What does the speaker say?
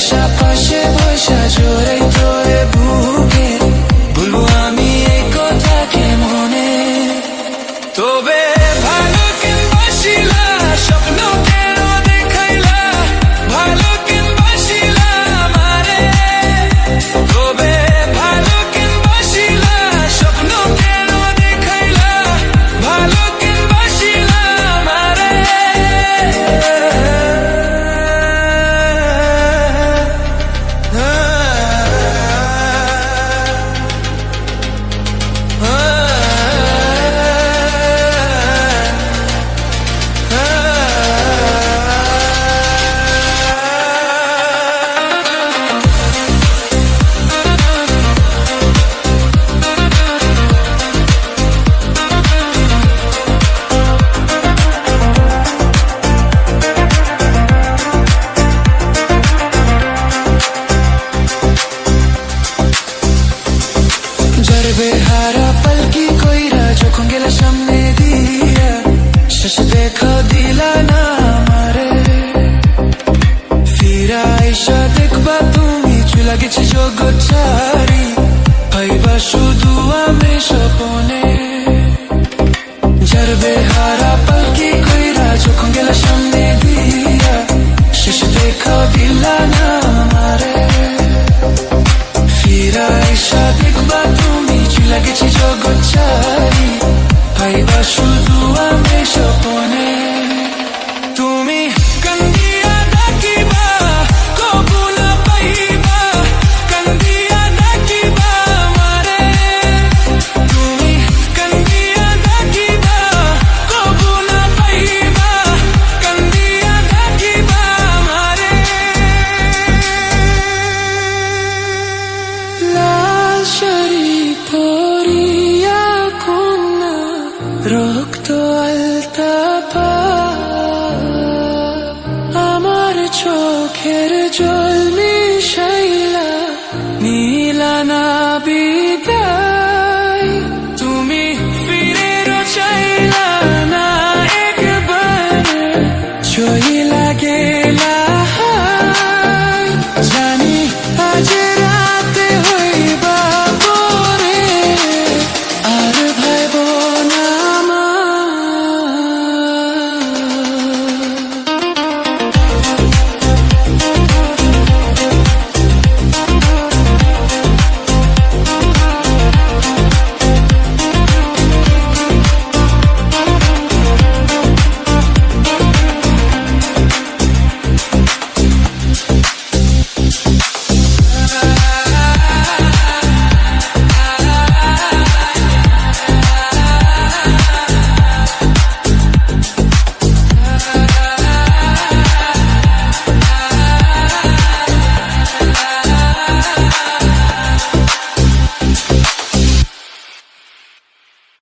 আশা পাশে বসা জোরে তোরে বুকে বলবো আমি এই কথা কে মনে তবে ভালো কেন বাসিলা স্বপ্ন কেন দেখাইলা ভালো কেন বাসিলা আমারে তবে ভালো কেন বাসিলা স্বপ্ন কেন দেখাইলা ভালো কেন বাসিলা আমারে বেহারা পালকি কইরা যখন গেলা সামনে দিয়া শেষ দেখা দিলা না আমারে ফিরা আইসা দেখবা তুমি চুলা গেছে জগৎ ছাড়ি পাইবা শুধু আমি স্বপনে যার বেহারা পালকি কইরা যখন গেলা সামনে দিয়া শেষ দেখা দিলা না আমারে ফিরা আইসা দেখবা তুমি চুলা গেছে জগৎ ছাড়ি পাইবা শুধু আমি স্বপনে তুমি কান্দিয়া ডাকিবা কবু না পাইবা কান্দিয়া ডাকিবা আমারে তুমি কান্দিয়া ডাকিবা কবু না পাইবা কান্দিয়া ডাকিবা আমারে লাল শাড়ি পরিয়া কন্যা রক্ত আলতা পা আমার চোখের জল মিশাইলা নীলা না